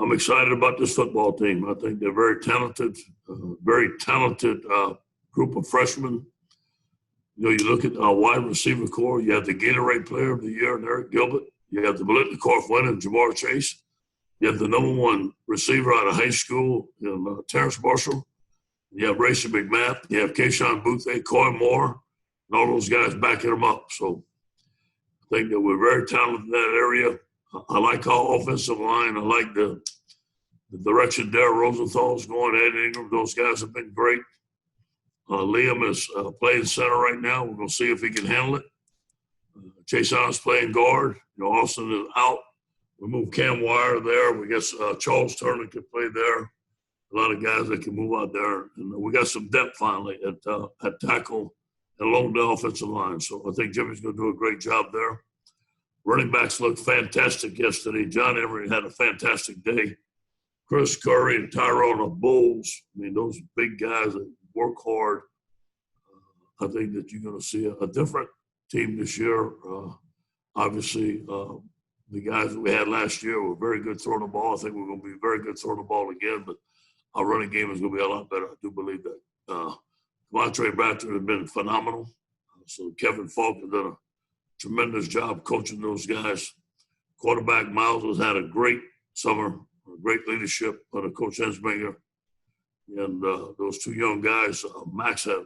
I'm excited about this football team. I think they're very talented group of freshmen. You know, you look at our wide receiver core. You have the Gatorade Player of the Year, Eric Gilbert. You have the Biletnikoff winner, Jamar Chase. You have the #1 receiver out of high school, Terrence Marshall. You have Racey McMath. You have Keyshawn Boutte, Coy Moore, and all those guys backing them up. So I think that we're very talented in that area. I like our offensive line. I like the direction Darrell Rosenthal's going. Ed Ingram, those guys have been great. Liam is playing center right now. We're going to see if he can handle it. Chase Allen's playing guard. Austin is out. We moved Cam Wire there. We got Charles Turner can play there. A lot of guys that can move out there. And we got some depth finally at tackle and along the offensive line. So I think Jimmy's going to do a great job there. Running backs looked fantastic yesterday. John Emery had a fantastic day. Chris Curry and Tyrone are bulls. I mean, those big guys that work hard. I think that you're going to see a different team this year. Obviously, the guys that we had last year were very good throwing the ball. I think we're going to be very good throwing the ball again, but our running game is going to be a lot better. I do believe that. Montre Bradford has been phenomenal. So Kevin Falk has done a tremendous job coaching those guys. Quarterback Miles has had a great summer, great leadership under Coach Ensminger. And those two young guys, Max had,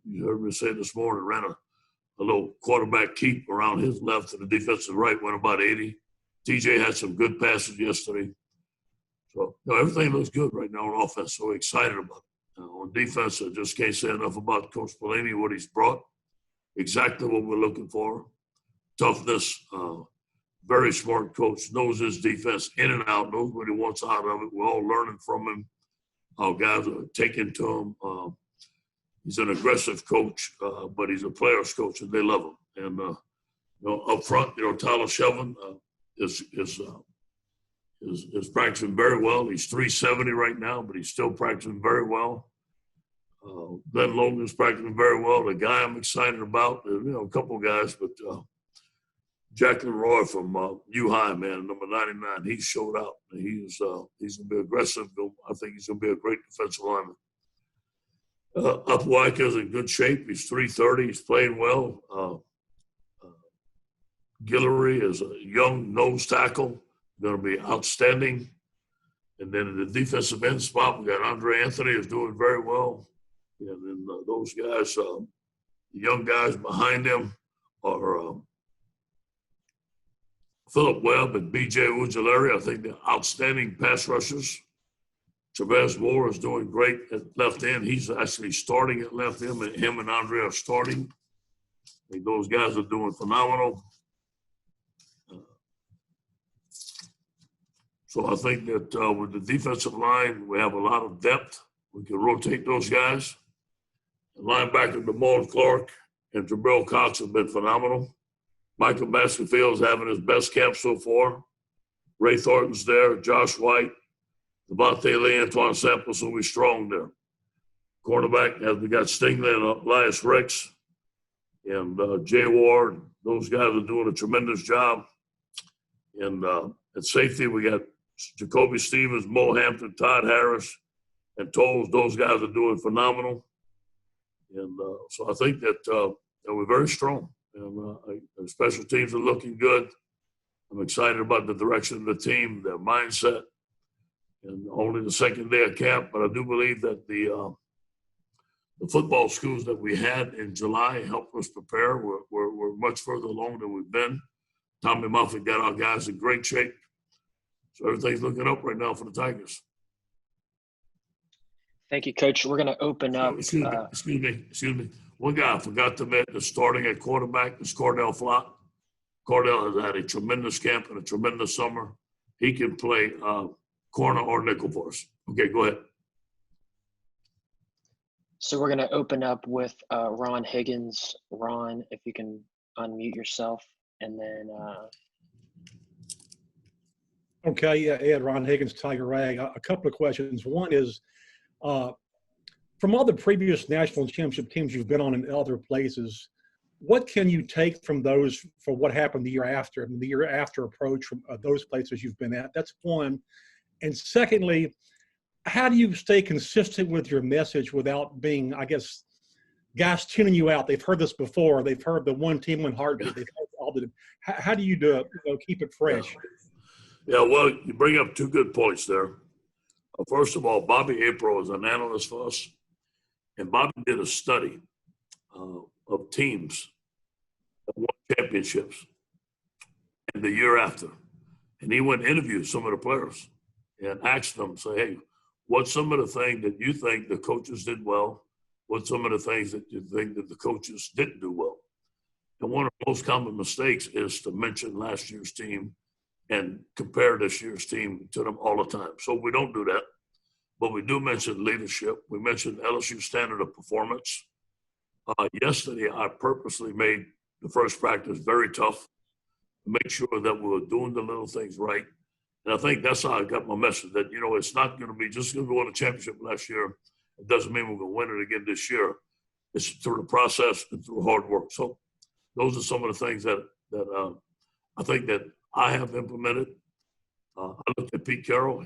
you heard me say this morning, ran a little quarterback keep around his left to the defensive right, went about 80. TJ had some good passes yesterday. So everything looks good right now on offense, so we're excited about it. On defense, I just can't say enough about Coach Pelini, what he's brought, exactly what we're looking for. Toughness, very smart coach, knows his defense in and out, knows what he wants out of it. We're all learning from him. Our guys are taking to him. He's an aggressive coach, but he's a player's coach, and they love him. And up front, Tyler Shelvin is practicing very well. He's 370 right now, but he's still practicing very well. Glenn Logan's practicing very well. The guy I'm excited about, a couple guys, but Jacqueline Roy from U-High, man, number 99, he showed out. He's going to be aggressive. I think he's going to be a great defensive lineman. Upweiker's in good shape. He's 330. He's playing well. Guillory is a young nose tackle, going to be outstanding. And then in the defensive end spot, we got Andre Anthony is doing very well. And then those guys, the young guys behind him are Philip Webb and B.J. Ujulari. I think they're outstanding pass rushers. Chavez Moore is doing great at left end. He's actually starting at left end, and him and Andre are starting. I think those guys are doing phenomenal. So I think that with the defensive line, we have a lot of depth. We can rotate those guys. The linebacker, DeMond Clark and Jabril Cox have been phenomenal. Michael Baskerville is having his best camp so far. Ray Thornton's there, Josh White. Devontae Lee, Antoine Samples will be strong there. Cornerback, as we got Stingley and Elias Ricks and Jay Ward. Those guys are doing a tremendous job. And at safety, we got Jacoby Stevens, Mo Hampton, Todd Harris, and Tolles. Those guys are doing phenomenal. And so I think that we're very strong. And the special teams are looking good. I'm excited about the direction of the team, their mindset. And only the second day of camp, but I do believe that the football schools that we had in July helped us prepare. We're much further along than we've been. Tommy Moffitt got our guys in great shape. So everything's looking up right now for the Tigers. Thank you, Coach. We're going to open up. Excuse me. One guy I forgot to mention is starting at quarterback is Cordell Flott. Cordell has had a tremendous camp and a tremendous summer. He can play corner or nickel for us. Okay, go ahead. So we're going to open up with Ron Higgins. Ron, if you can unmute yourself, and then. Okay, yeah, Ed, Ron Higgins, Tiger Rag. A couple of questions. One is, from all the previous national championship teams you've been on in other places, what can you take from those for what happened the year after? I mean, the year after approach from those places you've been at. That's one. And secondly, how do you stay consistent with your message without being, I guess, guys tuning you out? They've heard this before. They've heard the one team, one heartbeat. They've heard all the. How do you do it? Keep it fresh. Yeah, well, you bring up two good points there. First of all, Bobby April is an analyst for us, and Bobby did a study of teams that won championships and the year after. And he went and interviewed some of the players and asked them, say, hey, what's some of the things that you think the coaches did well? What's some of the things that you think that the coaches didn't do well? And one of the most common mistakes is to mention last year's team and compare this year's team to them all the time. So we don't do that. But we do mention leadership. We mentioned LSU standard of performance. Yesterday, I purposely made the first practice very tough to make sure that we were doing the little things right. And I think that's how I got my message that, it's not going to be just because we won a championship last year. It doesn't mean we're going to win it again this year. It's through the process and through hard work. So those are some of the things that I think that I have implemented. I looked at Pete Carroll.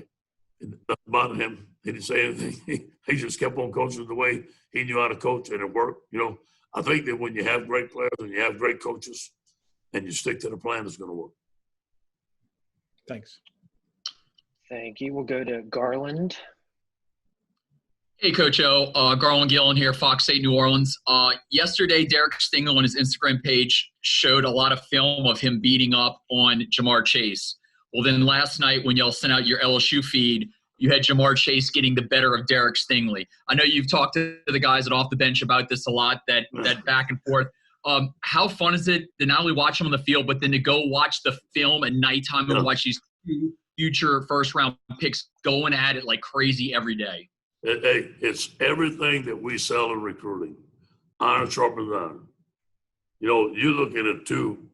And nothing about him. He didn't say anything. He just kept on coaching the way he knew how to coach, and it worked. I think that when you have great players and you have great coaches and you stick to the plan, it's going to work. Thanks. Thank you. We'll go to Garland. Hey, Coach O. Garland Gillen here, Fox 8 New Orleans. Yesterday, Derek Stingley on his Instagram page showed a lot of film of him beating up on Jamar Chase. Well, then last night when y'all sent out your LSU feed, you had Jamar Chase getting the better of Derek Stingley. I know you've talked to the guys at Off the Bench about this a lot, that back and forth. How fun is it to not only watch them on the field, but then to go watch the film at nighttime and watch these two future first-round picks going at it like crazy every day? Hey, it's everything that we sell in recruiting. Iron sharpens iron. You look at it, two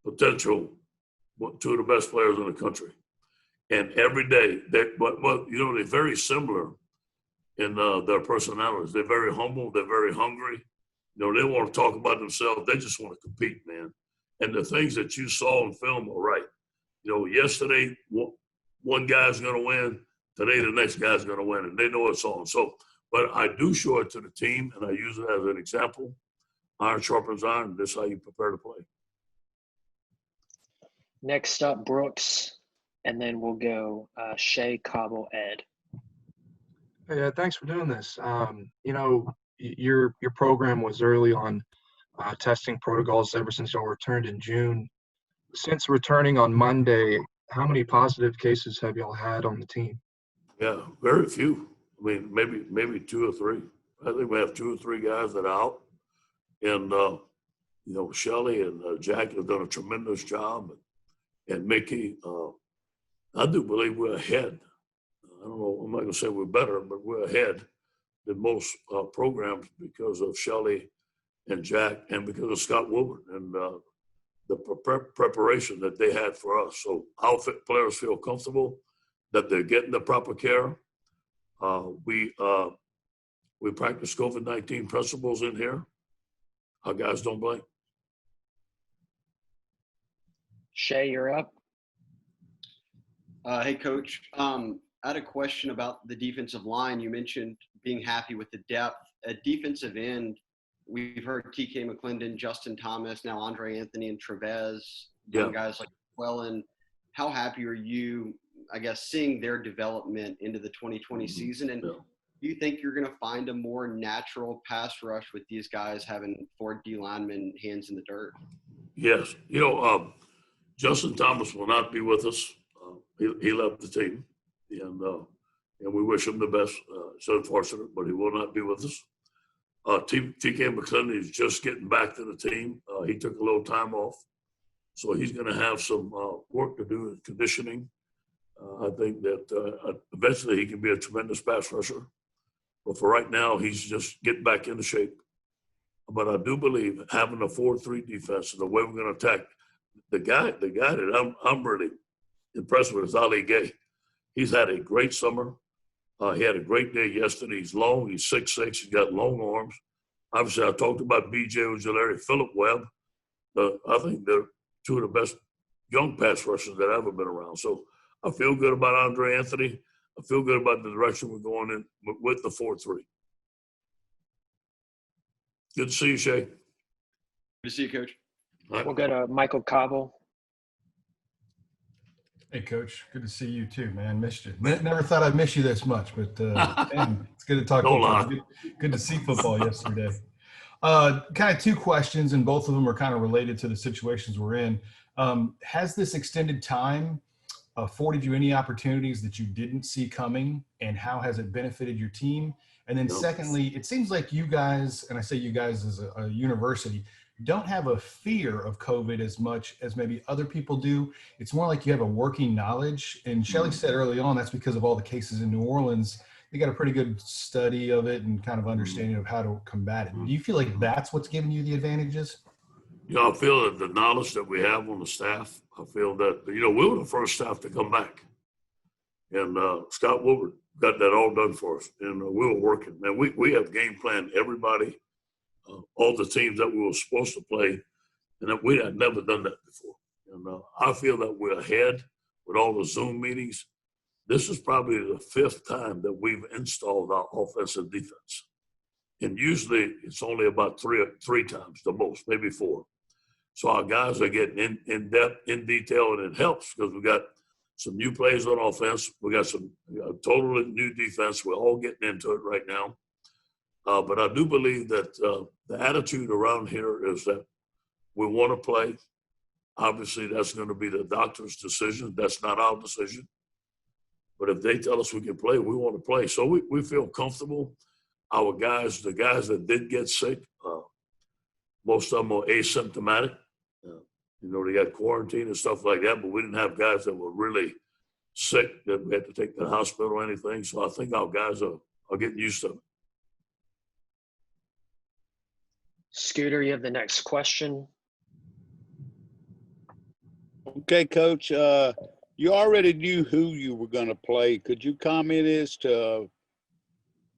of the best players in the country. And every day, they're very similar in their personalities. They're very humble. They're very hungry. They want to talk about themselves. They just want to compete, man. And the things that you saw in film are right. Yesterday, one guy's going to win. Today, the next guy's going to win. And they know it's on. So, but I do show it to the team, and I use it as an example. Iron sharpens iron. This is how you prepare to play. Next up, Brooks, and then we'll go Shea, Cobble, Ed. Yeah, thanks for doing this. Your program was early on testing protocols ever since y'all returned in June. Since returning on Monday, how many positive cases have y'all had on the team? Yeah, very few. I mean, maybe two or three. I think we have 2 or 3 guys that are out. And, Shelly and Jack have done a tremendous job. And Mickey, I do believe we're ahead. I don't know, I'm not going to say we're better, but we're ahead than most programs because of Shelly and Jack and because of Scott Wilbur and the preparation that they had for us. So our players feel comfortable that they're getting the proper care. We practice COVID-19 principles in here. Our guys don't blink. Shea, you're up. Hey, Coach. I had a question about the defensive line. You mentioned being happy with the depth. At defensive end, we've heard TK McClendon, Justin Thomas, now Andre Anthony and Trevez, young guys like Wellen. How happy are you, I guess, seeing their development into the 2020 season? And do you think you're going to find a more natural pass rush with these guys having 4 D linemen hands in the dirt? Yes. Justin Thomas will not be with us. He left the team, and we wish him the best. It's unfortunate, but he will not be with us. TK McClendon is just getting back to the team. He took a little time off, so he's going to have some work to do in conditioning. I think that eventually he can be a tremendous pass rusher, but for right now, he's just getting back into shape. But I do believe having a 4-3 defense and the way we're going to attack, the guy that I'm really impressed with is Ali Gay. He's had a great summer. He had a great day yesterday. He's long. He's 6'6". He's got long arms. Obviously, I talked about B.J. Ojulari, Phillip Webb. I think they're 2 of the best young pass rushers that I've ever been around. So I feel good about Andre Anthony. I feel good about the direction we're going in with the 4-3. Good to see you, Shay. Good to see you, Coach. All right. We'll go to Michael Cobble. Hey, Coach. Good to see you too, man. Missed you. Never thought I'd miss you this much, but man, it's good to talk Don't football. lie. Good to see football yesterday. Kind of two questions, and both of them are kind of related to the situations we're in. Has this extended time afforded you any opportunities that you didn't see coming, and how has it benefited your team? And then secondly, it seems like you guys, and I say you guys as a university, don't have a fear of COVID as much as maybe other people do. It's more like you have a working knowledge. And Shelley said early on, that's because of all the cases in New Orleans. They got a pretty good study of it and kind of understanding of how to combat it. Do you feel like that's what's giving you the advantages? You know, I feel that the knowledge that we have on the staff, I feel that, you know, we were the first staff to come back. And Scott Woodward got that all done for us. And we were working. Man, we have game planned everybody, all the teams that we were supposed to play. And that we had never done that before. And I feel that we're ahead with all the Zoom meetings. This is probably the 5th time that we've installed our offensive defense. And usually it's only about three times the most, maybe 4. So our guys are getting in depth, in detail, and it helps because we got some new plays on offense. We got some totally new defense. We're all getting into it right now. But I do believe that the attitude around here is that we want to play. Obviously, that's going to be the doctor's decision. That's not our decision. But if they tell us we can play, we want to play. So we feel comfortable. Our guys, the guys that did get sick, most of them are asymptomatic. You know, they got quarantine and stuff like that, but we didn't have guys that were really sick that we had to take to the hospital or anything. So I think our guys are getting used to it. Scooter, you have the next question. Okay, Coach. You already knew who you were going to play. Could you comment as to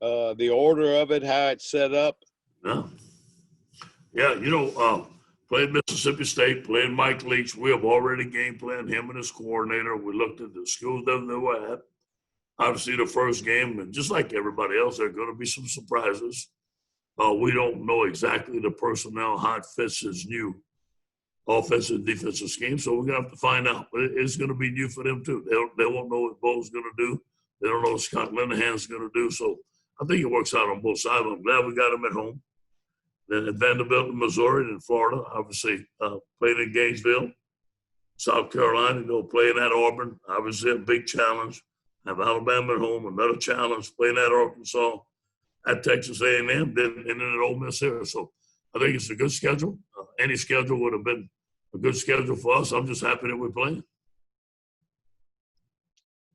the order of it, how it's set up? Yeah, you know, playing Mississippi State, playing Mike Leach, we have already game planned him and his coordinator. We looked at the schools that they were at. Obviously, the first game, and just like everybody else, there are going to be some surprises. We don't know exactly the personnel, how it fits his new offensive and defensive scheme, so we're going to have to find out. But it's going to be new for them, too. They won't know what Bo's going to do. They don't know what Scott Linehan's going to do. So I think it works out on both sides. I'm glad we got him at home. Then at Vanderbilt in Missouri and Florida, obviously played in Gainesville, South Carolina, you know, playing at Auburn, obviously a big challenge. Have Alabama at home, another challenge, playing at Arkansas, at Texas A&M, then and then at Ole Miss here. So I think it's a good schedule. Any schedule would have been a good schedule for us. I'm just happy that we're playing.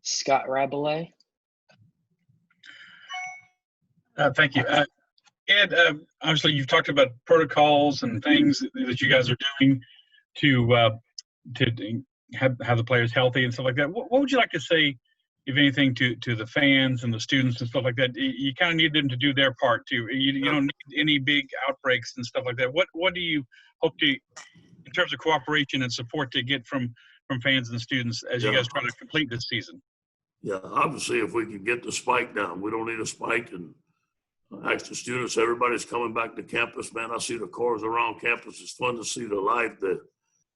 Scott Rabelais. Thank you. Ed, obviously you've talked about protocols and things that you guys are doing to have the players healthy and stuff like that. What would you like to say, if anything, to the fans and the students and stuff like that? You kind of need them to do their part too. You don't need any big outbreaks and stuff like that. What do you hope to, in terms of cooperation and support, to get from fans and students as you guys try to complete this season? Yeah, obviously if we can get the spike down, we don't need a spike. And ask the students, everybody's coming back to campus, man. I see the cars around campus. It's fun to see the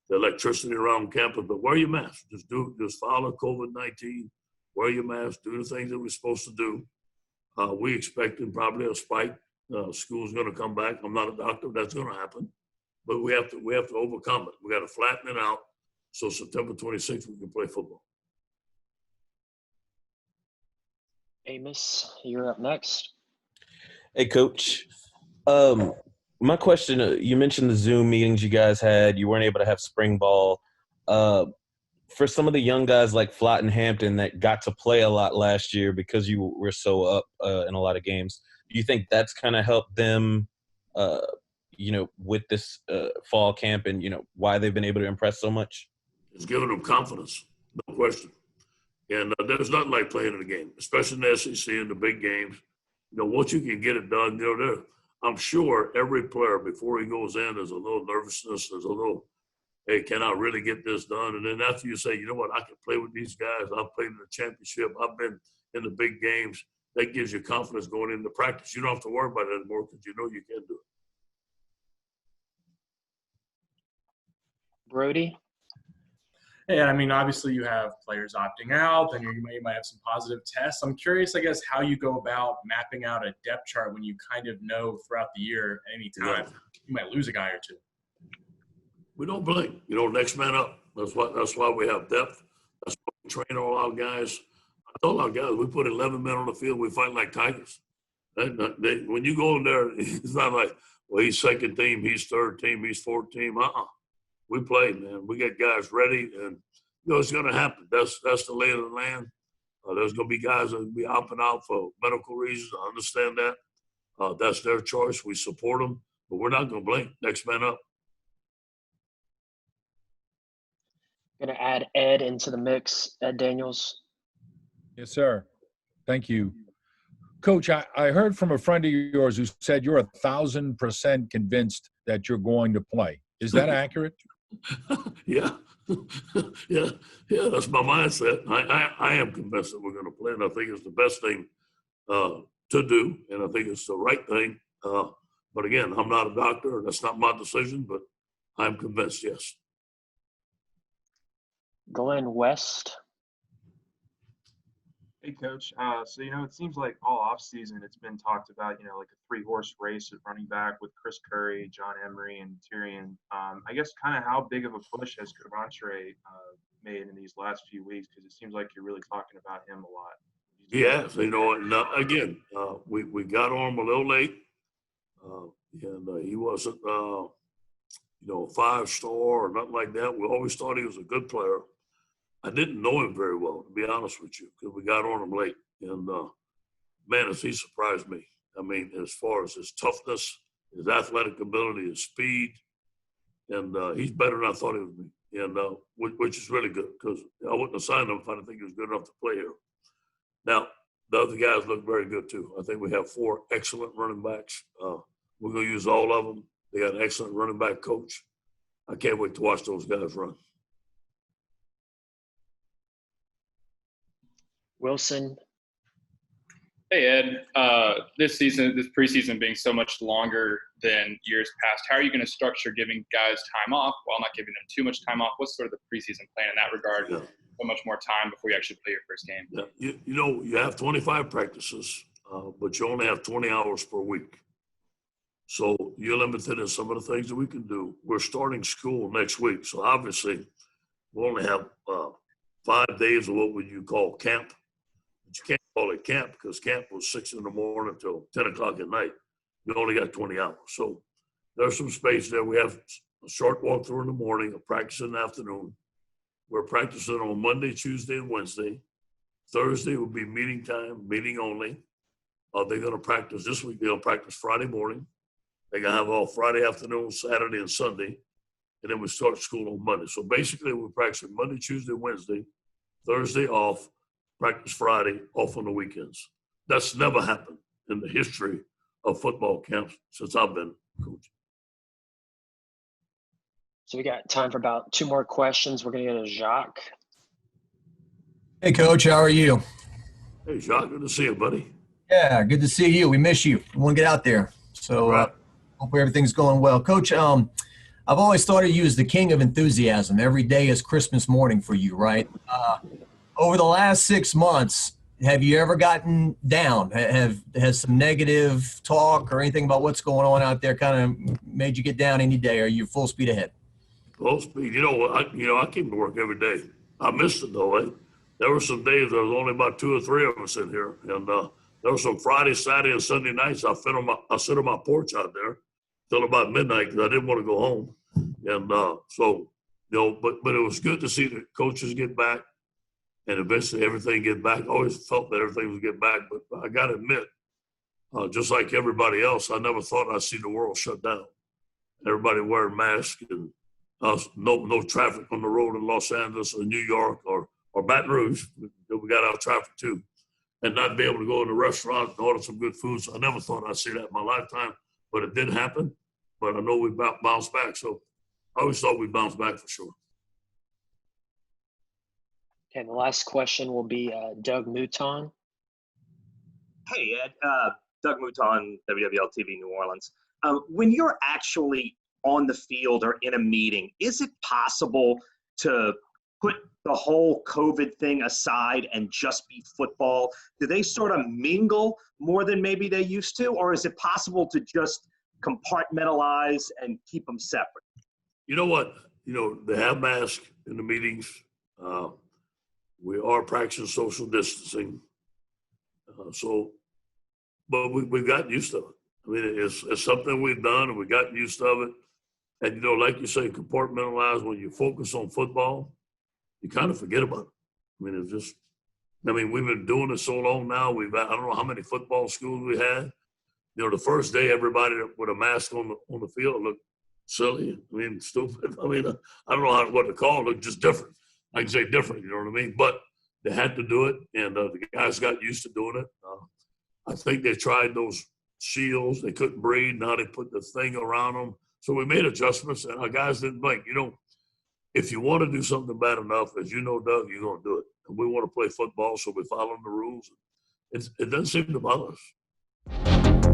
electricity around campus, but wear your mask. Just follow COVID-19, wear your mask, do the things that we're supposed to do. We expecting probably a spike. School's going to come back. I'm not a doctor. That's going to happen, but we have to overcome it. We got to flatten it out so September 26th we can play football. Amos, you're up next. Hey, Coach. My question, you mentioned the Zoom meetings you guys had. You weren't able to have spring ball. For some of the young guys like Flott and Hampton that got to play a lot last year because you were so up in a lot of games, do you think that's kind of helped them, with this fall camp and, why they've been able to impress so much? It's giving them confidence, no question. And there's nothing like playing in a game, especially in the SEC and the big games. Once you can get it done, I'm sure every player before he goes in, there's a little nervousness, there's a little hey, can I really get this done? And then after you say, you know what, I can play with these guys. I've played in the championship. I've been in the big games. That gives you confidence going into practice. You don't have to worry about it anymore because you know you can do it. Brody? Hey, I mean, obviously you have players opting out, and you might have some positive tests. I'm curious, I guess, how you go about mapping out a depth chart when you kind of know throughout the year any time you might lose a guy or two. We don't blink. You know, next man up. That's why we have depth. That's why we train all our guys. I told our guys, we put 11 men on the field. We fight like tigers. When you go in there, it's not like, well, he's second team, he's third team, he's fourth team. We play, man. We get guys ready, and you know it's going to happen. That's the lay of the land. There's going to be guys that will be opting out for medical reasons. I understand that. That's their choice. We support them, but we're not going to blink. Next man up. Going to add Ed into the mix. Ed Daniels. Yes, sir. Thank you. Coach, I heard from a friend of yours who said you're 1,000% convinced that you're going to play. Is that accurate? Yeah. yeah. That's my mindset. I am convinced that we're going to play, and I think it's the best thing to do, and I think it's the right thing. But again, I'm not a doctor, and that's not my decision, but I'm convinced, yes. Glenn West. Hey, Coach. So, it seems like all offseason it's been talked about, like a 3-horse race at running back with Chris Curry, John Emery, and Tyrion. I guess kind of how big of a push has Coventry made in these last few weeks? Because it seems like you're really talking about him a lot. Yes, again, we got on him a little late, and he wasn't, a 5-star or nothing like that. We always thought he was a good player. I didn't know him very well, to be honest with you, because we got on him late. And, man, he surprised me. I mean, as far as his toughness, his athletic ability, his speed, and he's better than I thought he would be, and which is really good because I wouldn't have signed him if I didn't think he was good enough to play here. Now, the other guys look very good, too. I think we have 4 excellent running backs. We're going to use all of them. They got an excellent running back coach. I can't wait to watch those guys run. Wilson. Hey, Ed. This preseason being so much longer than years past, how are you going to structure giving guys time off while not giving them too much time off? What's sort of the preseason plan in that regard? Yeah. So much more time before you actually play your first game. Yeah. You have 25 practices, but you only have 20 hours per week. So you're limited in some of the things that we can do. We're starting school next week. So obviously we'll only have 5 days of what would you call camp. But you can't call it camp because camp was 6 in the morning until 10 o'clock at night. We only got 20 hours. So there's some space there. We have a short walkthrough in the morning, a practice in the afternoon. We're practicing on Monday, Tuesday, and Wednesday. Thursday will be meeting time, meeting only. They're going to practice this week. They'll practice Friday morning. They're going to have all Friday afternoon, Saturday, and Sunday. And then we start school on Monday. So basically, we're practicing Monday, Tuesday, Wednesday, Thursday off, practice Friday, off on the weekends. That's never happened in the history of football camps since I've been coaching. So we got time for about 2 more questions. We're going to go to Jacques. Hey, Coach. How are you? Hey, Jacques. Good to see you, buddy. Yeah, good to see you. We miss you. We want to get out there. So hopefully everything's going well. Coach, I've always thought of you as the king of enthusiasm. Every day is Christmas morning for you, right? Over the last 6 months, have you ever gotten down? Has some negative talk or anything about what's going on out there kind of made you get down any day, or are you full speed ahead? Full speed. I came to work every day. I missed it though. There were some days there was only about 2 or 3 of us in here, and there were some Friday, Saturday, and Sunday nights. I sit on my porch out there till about midnight because I didn't want to go home, and but it was good to see the coaches get back, and eventually everything get back. I always felt that everything would get back, but I got to admit, just like everybody else, I never thought I'd see the world shut down. Everybody wearing masks and no traffic on the road in Los Angeles or New York or Baton Rouge. We got our traffic too. And not be able to go in a restaurant and order some good food. So I never thought I'd see that in my lifetime, but it did happen. But I know we bounced back. So I always thought we'd bounce back for sure. Okay, the last question will be Doug Mouton. Hey, Ed. Doug Mouton, WWL TV New Orleans. When you're actually on the field or in a meeting, is it possible to put the whole COVID thing aside and just be football? Do they sort of mingle more than maybe they used to? Or is it possible to just compartmentalize and keep them separate? You know what? They have masks in the meetings. We are practicing social distancing. But we've gotten used to it. I mean, it's something we've done and we've gotten used to it. And, like you say, compartmentalize, when you focus on football, you kind of forget about it. I mean, we've been doing it so long now. I don't know how many football schools we had. The first day, everybody with a mask on the field looked silly. I mean, stupid. I mean, I don't know what to call it. Looked just different. I can say different, you know what I mean? But they had to do it, and the guys got used to doing it. I think they tried those shields. They couldn't breathe. Now they put the thing around them. So we made adjustments, and our guys didn't blink. If you want to do something bad enough, as you know, Doug, you're going to do it. And we want to play football, so we follow the rules. It doesn't seem to bother us.